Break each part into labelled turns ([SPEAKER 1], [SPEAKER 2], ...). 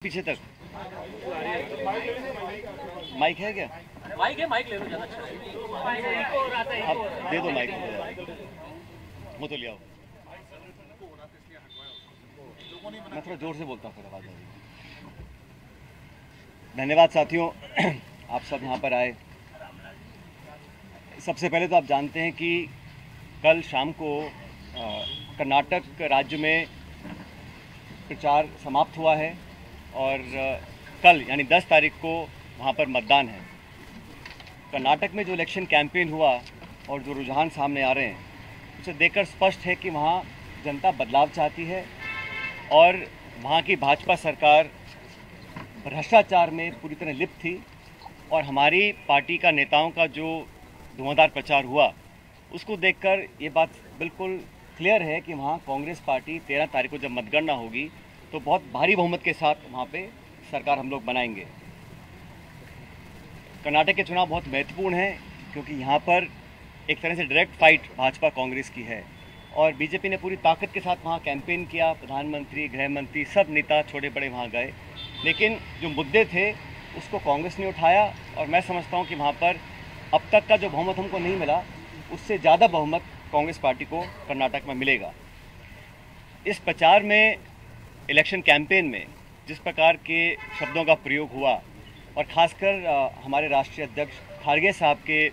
[SPEAKER 1] पीछे तक माइक है क्या?
[SPEAKER 2] माइक है, माइक ले लो, ज़्यादा अच्छा है।
[SPEAKER 1] अब दे दो माइक, वो तो ले आओ। मैं थोड़ा जोर से बोलता हूँ, फिर आवाज़ आ जाएगी। धन्यवाद साथियों, आप सब यहाँ पर आए। सबसे पहले तो आप जानते हैं कि कल शाम को कर्नाटक राज्य में प्रचार समाप्त हुआ है और कल यानी 10 तारीख को वहाँ पर मतदान है। कर्नाटक में जो इलेक्शन कैंपेन हुआ और जो रुझान सामने आ रहे हैं, उसे देखकर स्पष्ट है कि वहाँ जनता बदलाव चाहती है और वहाँ की भाजपा सरकार भ्रष्टाचार में पूरी तरह लिप्त थी और हमारी पार्टी का नेताओं का जो धुआंधार प्रचार हुआ, उसको देखकर ये बात बिल्कुल क्लियर है कि वहाँ कांग्रेस पार्टी 13 तारीख को जब मतगणना होगी तो बहुत भारी बहुमत के साथ वहाँ पे सरकार हम लोग बनाएंगे। कर्नाटक के चुनाव बहुत महत्वपूर्ण हैं क्योंकि यहाँ पर एक तरह से डायरेक्ट फाइट भाजपा कांग्रेस की है और बीजेपी ने पूरी ताकत के साथ वहाँ कैंपेन किया। प्रधानमंत्री, गृह मंत्री, सब नेता छोटे बड़े वहाँ गए, लेकिन जो मुद्दे थे उसको कांग्रेस ने उठाया और मैं समझता हूँ कि वहाँ पर अब तक का जो बहुमत हमको नहीं मिला, उससे ज़्यादा बहुमत कांग्रेस पार्टी को कर्नाटक में मिलेगा। इस प्रचार में, इलेक्शन कैंपेन में जिस प्रकार के शब्दों का प्रयोग हुआ और ख़ासकर हमारे राष्ट्रीय अध्यक्ष खारगे साहब के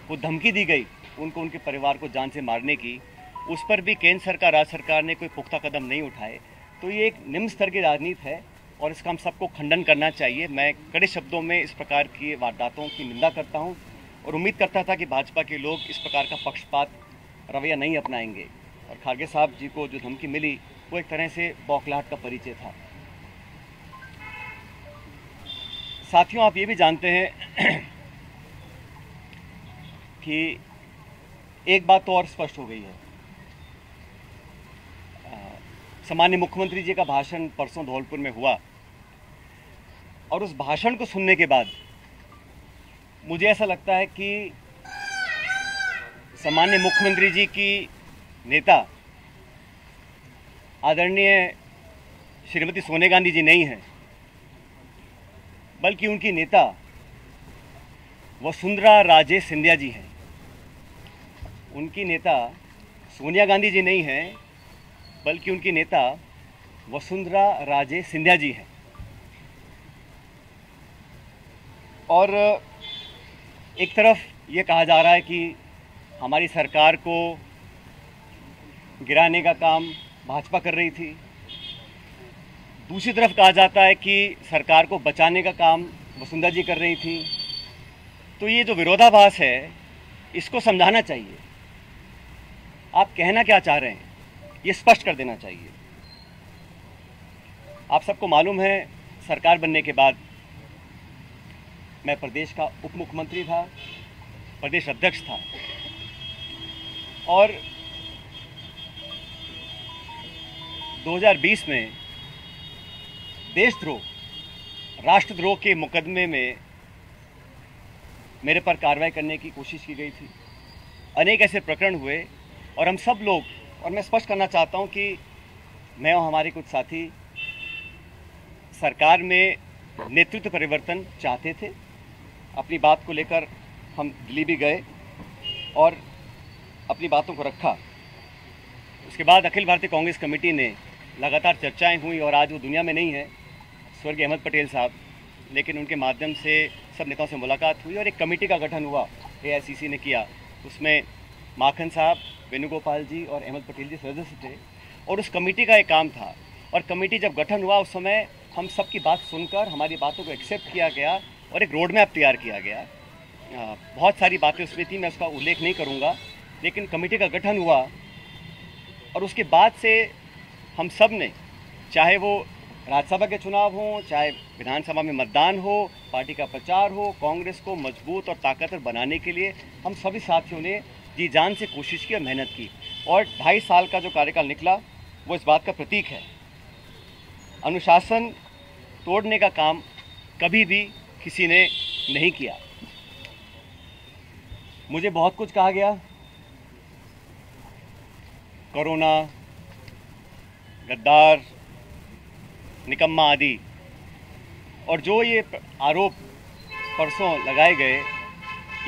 [SPEAKER 1] को धमकी दी गई, उनको उनके परिवार को जान से मारने की, उस पर भी केंद्र सरकार, राज्य सरकार ने कोई पुख्ता कदम नहीं उठाए। तो ये एक निम्न स्तर की राजनीति है और इसका हम सबको खंडन करना चाहिए। मैं कड़े शब्दों में इस प्रकार की वारदातों की निंदा करता हूँ और उम्मीद करता था कि भाजपा के लोग इस प्रकार का पक्षपात रवैया नहीं अपनाएंगे और खारगे साहब जी को जो धमकी मिली वो एक तरह से बौखलाहट का परिचय था। साथियों, आप ये भी जानते हैं कि एक बात तो और स्पष्ट हो गई है। सामान्य मुख्यमंत्री जी का भाषण परसों धौलपुर में हुआ और उस भाषण को सुनने के बाद मुझे ऐसा लगता है कि सामान्य मुख्यमंत्री जी की नेता आदरणीय श्रीमती सोनिया गांधी जी नहीं है, बल्कि उनकी नेता वसुंधरा राजे सिंधिया जी हैं। उनकी नेता सोनिया गांधी जी नहीं हैं, बल्कि उनकी नेता वसुंधरा राजे सिंधिया जी हैं। और एक तरफ ये कहा जा रहा है कि हमारी सरकार को गिराने का काम भाजपा कर रही थी, दूसरी तरफ कहा जाता है कि सरकार को बचाने का काम वसुंधरा जी कर रही थी। तो ये जो विरोधाभास है, इसको समझाना चाहिए। आप कहना क्या चाह रहे हैं, ये स्पष्ट कर देना चाहिए। आप सबको मालूम है, सरकार बनने के बाद मैं प्रदेश का उप मुख्यमंत्री था, प्रदेश अध्यक्ष था और 2020 में देशद्रोह, राष्ट्रद्रोह के मुकदमे में मेरे पर कार्रवाई करने की कोशिश की गई थी। अनेक ऐसे प्रकरण हुए और हम सब लोग, और मैं स्पष्ट करना चाहता हूं कि मैं और हमारे कुछ साथी सरकार में नेतृत्व परिवर्तन चाहते थे। अपनी बात को लेकर हम दिल्ली भी गए और अपनी बातों को रखा। उसके बाद अखिल भारतीय कांग्रेस कमेटी ने लगातार चर्चाएं हुई और आज वो दुनिया में नहीं है, स्वर्गीय अहमद पटेल साहब, लेकिन उनके माध्यम से सब नेताओं से मुलाकात हुई और एक कमेटी का गठन हुआ, AICC ने किया। उसमें माखन साहब, वेणुगोपाल जी और अहमद पटेल जी सदस्य थे और उस कमेटी का एक काम था। और कमेटी जब गठन हुआ उस समय हम सबकी बात सुनकर हमारी बातों को एक्सेप्ट किया गया और एक रोड मैप तैयार किया गया। बहुत सारी बातें उसमें थी, मैं उसका उल्लेख नहीं करूँगा, लेकिन कमेटी का गठन हुआ और उसके बाद से हम सब ने, चाहे वो राज्यसभा के चुनाव हो, चाहे विधानसभा में मतदान हो, पार्टी का प्रचार हो, कांग्रेस को मजबूत और ताकतवर बनाने के लिए हम सभी साथियों ने जी जान से कोशिश की और मेहनत की और 2.5 साल का जो कार्यकाल निकला वो इस बात का प्रतीक है। अनुशासन तोड़ने का काम कभी भी किसी ने नहीं किया। मुझे बहुत कुछ कहा गया, कोरोना, गद्दार, निकम्मा आदि, और जो ये आरोप परसों लगाए गए,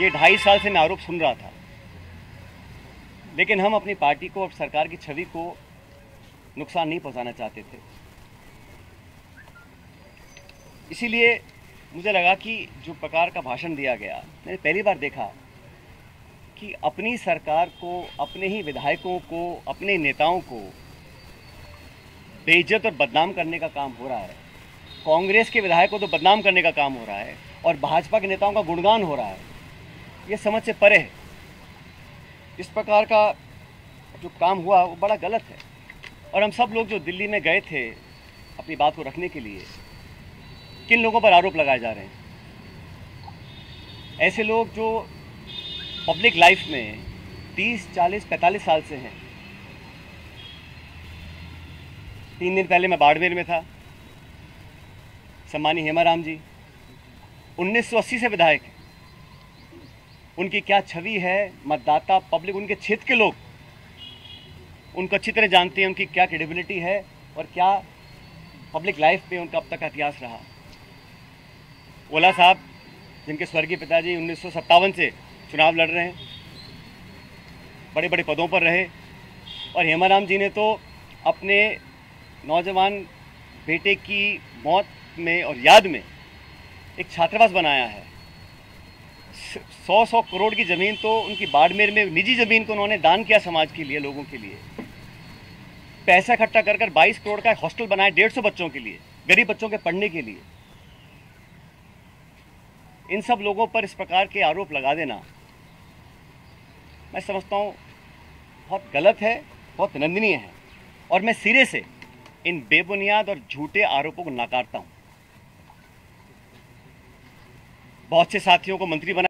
[SPEAKER 1] ये 2.5 साल से मैं आरोप सुन रहा था, लेकिन हम अपनी पार्टी को और सरकार की छवि को नुकसान नहीं पहुंचाना चाहते थे। इसीलिए मुझे लगा कि जो प्रकार का भाषण दिया गया, मैंने पहली बार देखा कि अपनी सरकार को, अपने ही विधायकों को, अपने नेताओं को बेइज्जत और बदनाम करने का काम हो रहा है। कांग्रेस के विधायकों को तो बदनाम करने का काम हो रहा है और भाजपा के नेताओं का गुणगान हो रहा है। ये समझ से परे है। इस प्रकार का जो काम हुआ वो बड़ा गलत है। और हम सब लोग जो दिल्ली में गए थे अपनी बात को रखने के लिए, किन लोगों पर आरोप लगाए जा रहे हैं? ऐसे लोग जो पब्लिक लाइफ में 30, 40, 45 साल से हैं। 3 दिन पहले मैं बाड़मेर में था, सम्मानीय हेमाराम जी 1980 से विधायक हैं। उनकी क्या छवि है, मतदाता, पब्लिक, उनके क्षेत्र के लोग उनको अच्छी तरह जानते हैं, उनकी क्या क्रेडिबिलिटी है और क्या पब्लिक लाइफ में उनका अब तक का इतिहास रहा। ओला साहब, जिनके स्वर्गीय पिताजी 1957 से चुनाव लड़ रहे हैं, बड़े बड़े पदों पर रहे, और हेमाराम जी ने तो अपने नौजवान बेटे की मौत में और याद में एक छात्रावास बनाया है। 100 करोड़ की ज़मीन तो उनकी बाड़मेर में, निजी ज़मीन को उन्होंने दान किया समाज के लिए, लोगों के लिए। पैसा इकट्ठा कर 22 करोड़ का हॉस्टल बनाया 150 बच्चों के लिए, गरीब बच्चों के पढ़ने के लिए। इन सब लोगों पर इस प्रकार के आरोप लगा देना मैं समझता हूँ बहुत गलत है, बहुत निंदनीय है, और मैं सिरे से इन बेबुनियाद और झूठे आरोपों को नकारता हूँ। बहुत से साथियों को मंत्री बना